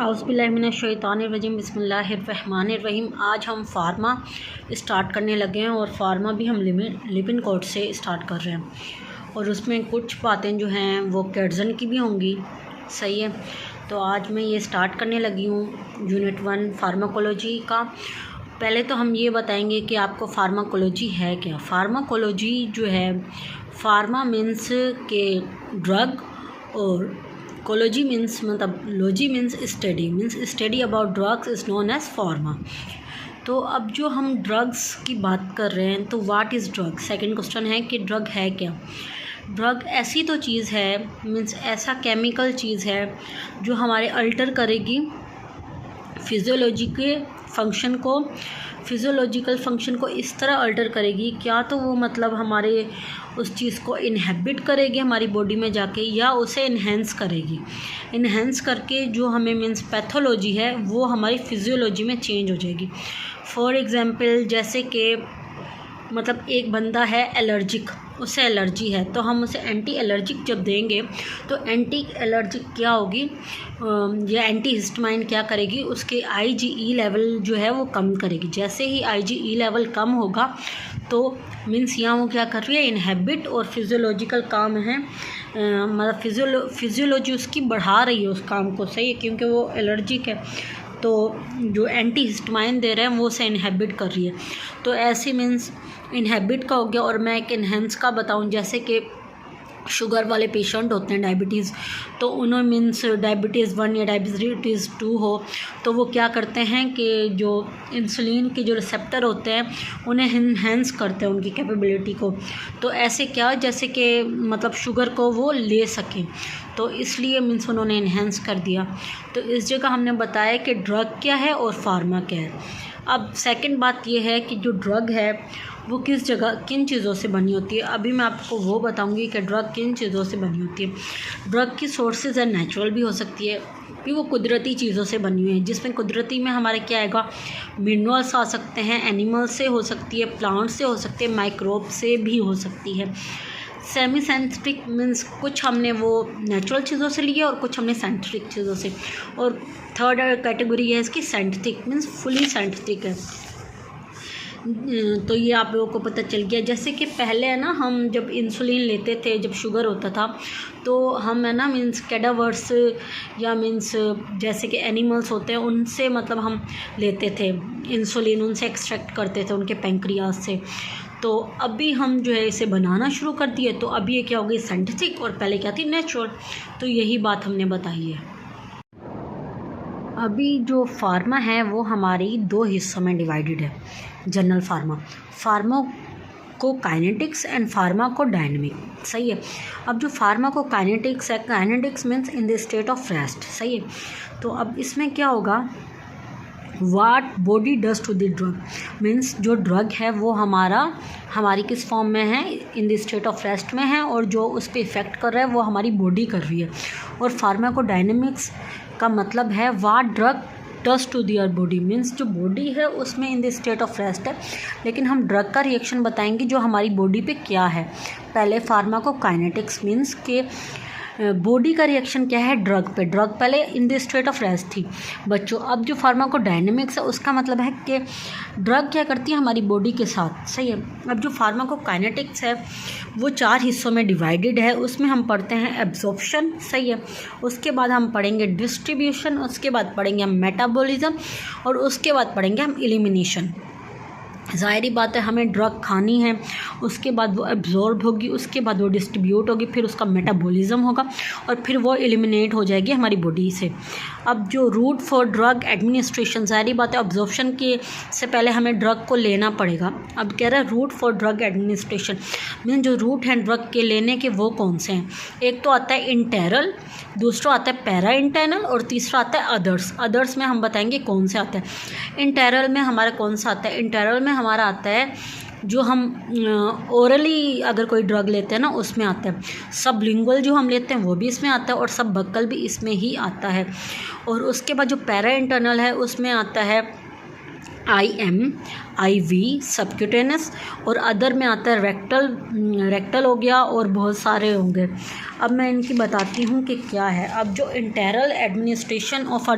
औज़ुबिल्लाहिमिनश्शैतानिर्रजीम बिस्मिल्लाहिर्रहमानिर्रहीम। आज हम फार्मा स्टार्ट करने लगे हैं और फार्मा भी हम लिपिन कोड से स्टार्ट कर रहे हैं और उसमें कुछ बातें जो हैं वो कैटजन की भी होंगी। सही है, तो आज मैं ये स्टार्ट करने लगी हूँ यूनिट 1 फार्माकोलॉजी का। पहले तो हम ये बताएंगे कि आपको फार्माकोलॉजी है क्या। फार्माकोलॉजी जो है, फार्मा मीन्स के ड्रग और कोलॉजी मीन्स मतलब लॉजी means study about drugs is known as pharma. तो अब जो हम ड्रग्स की बात कर रहे हैं तो what is drug. Second question है कि ड्रग है क्या। ड्रग ऐसी तो चीज़ है, मीन्स ऐसा केमिकल चीज़ है जो हमारे अल्टर करेगी फिज़ियोलॉजिकल फंक्शन को इस तरह अल्टर करेगी, क्या तो वो मतलब हमारे उस चीज़ को इनहेबिट करेगी हमारी बॉडी में जाके, या उसे इन्हेंस करेगी। इन्हेंस करके जो हमें मीन्स पैथोलॉजी है वो हमारी फिज़ियोलॉजी में चेंज हो जाएगी। फॉर एग्ज़ाम्पल जैसे कि मतलब एक बंदा है एलर्जिक, उसे एलर्जी है, तो हम उसे एंटी एलर्जिक जब देंगे तो एंटी एलर्जिक क्या होगी या एंटी हिस्टामाइन क्या करेगी, उसके IgE लेवल जो है वो कम करेगी। जैसे ही IgE लेवल कम होगा तो मीन्स यहाँ वो क्या कर रही है, इनहेबिट, और फिज़ियोलॉजिकल काम है मतलब फिज़ियोलॉजी उसकी बढ़ा रही है उस काम को। सही है, क्योंकि वो एलर्जिक है तो जो एंटी हिस्टामाइन दे रहे हैं वो उसे इनहेबिट कर रही है। तो ऐसे मीन्स इनहेबिट का हो गया। और मैं एक इन्हेंस का बताऊं, जैसे कि शुगर वाले पेशेंट होते हैं डायबिटीज़, तो उन्हें मीन्स डायबिटीज़ 1 या डायबिटीज़ 2 हो तो वो क्या करते हैं कि जो इंसुलिन के जो रिसेप्टर होते हैं उन्हें इन्हेंस करते हैं उनकी कैपेबिलिटी को। तो ऐसे क्या, जैसे कि मतलब शुगर को वो ले सकें, तो इसलिए मीन्स उन्होंने इन्हेंस कर दिया। तो इस जगह हमने बताया कि ड्रग क्या है और फार्मा क्या है। अब सेकंड बात ये है कि जो ड्रग है वो किस जगह किन चीज़ों से बनी होती है। अभी मैं आपको वो बताऊंगी कि ड्रग किन चीज़ों से बनी होती है। ड्रग की सोर्सेज है, नेचुरल भी हो सकती है, भी वो कुदरती चीज़ों से बनी हुई है, जिसमें कुदरती में हमारे क्या आएगा, मिनरल्स आ सकते हैं, एनिमल से हो सकती है, प्लांट से हो सकती है, माइक्रोब से भी हो सकती है। सेमी साइंटिफिक मीन्स कुछ हमने वो नेचुरल चीज़ों से लिया और कुछ हमने साइंटिफिक चीज़ों से। और थर्ड कैटेगरी है इसकी साइंटिफिक, मीन्स फुली साइंटिफिक है। तो ये आप लोगों को पता चल गया। जैसे कि पहले है ना, हम जब इंसुलिन लेते थे, जब शुगर होता था, तो हम है ना मीन्स कैडावर्स या मीन्स जैसे कि एनिमल्स होते हैं उनसे मतलब हम लेते थे इंसुलिन, उनसे एक्सट्रैक्ट करते थे उनके पैंक्रियाज से। तो अभी हम जो है इसे बनाना शुरू कर दिए, तो अभी ये क्या हो गई, साइंटिफिक, और पहले क्या थी, नेचुरल। तो यही बात हमने बताई है। अभी जो फार्मा है वो हमारी 2 हिस्सों में डिवाइडेड है। General pharmacokinetics and pharmacodynamic. सही है। अब जो फार्मा को काइनेटिक्स है, kinetics means in the state of rest. सही है। तो अब इसमें क्या होगा, what body does to the drug, means जो ड्रग है वो हमारी किस फॉर्म में है, in the state of rest में है, और जो उस पर इफ़ेक्ट कर रहा है वो हमारी बॉडी कर रही है। और फार्माकोडायनेमिक्स का मतलब है what drug does to their body, means जो बॉडी है उसमें in the state of rest है, लेकिन हम ड्रग का रिएक्शन बताएंगे जो हमारी बॉडी पे क्या है। पहले फार्माकोकाइनेटिक्स मीन्स के बॉडी का रिएक्शन क्या है ड्रग पे। ड्रग पहले इन द स्टेट ऑफ रेस्ट थी बच्चों। अब जो फार्माकोडायनेमिक्स है उसका मतलब है कि ड्रग क्या करती है हमारी बॉडी के साथ। सही है। अब जो फार्माकोकाइनेटिक्स है वो 4 हिस्सों में डिवाइडेड है। उसमें हम पढ़ते हैं एब्जॉर्प्शन। सही है। उसके बाद हम पढ़ेंगे डिस्ट्रीब्यूशन, उसके बाद पढ़ेंगे हम मेटाबॉलिज्म, और उसके बाद पढ़ेंगे हम एलिमिनेशन। ज़ाहिरी बात है, हमें ड्रग खानी है, उसके बाद वो एब्जॉर्ब होगी, उसके बाद वो डिस्ट्रीब्यूट होगी, फिर उसका मेटाबॉलिज्म होगा, और फिर वो एलिमिनेट हो जाएगी हमारी बॉडी से। अब जो रूट फॉर ड्रग एडमिनिस्ट्रेशन, ज़ाहिरी बात है ऑब्जॉर्प्शन के से पहले हमें ड्रग को लेना पड़ेगा। अब कह रहा है route for drug administration, mean जो रूट हैं ड्रग के लेने के वो कौन से हैं। एक तो आता है इंटेरल, दूसरा आता है पैरा इंटरनल, और तीसरा आता है अदर्स। अदर्स में हम बताएंगे कौन से आता है। इंटेरल में हमारा कौन सा आता है, इंटेरल में हमारा आता है जो हम ओरली अगर कोई ड्रग लेते हैं ना उसमें आता है। सबलिंगुअल जो हम लेते हैं वो भी इसमें आता है, और सब बक्कल भी इसमें ही आता है। और उसके बाद जो पैरा इंटरनल है उसमें आता है IM, IV, सबक्यूटेनस, और अदर में आता है रेक्टल हो गया, और बहुत सारे होंगे। अब मैं इनकी बताती हूँ कि क्या है। अब जो इंटेरल एडमिनिस्ट्रेशन ऑफ अ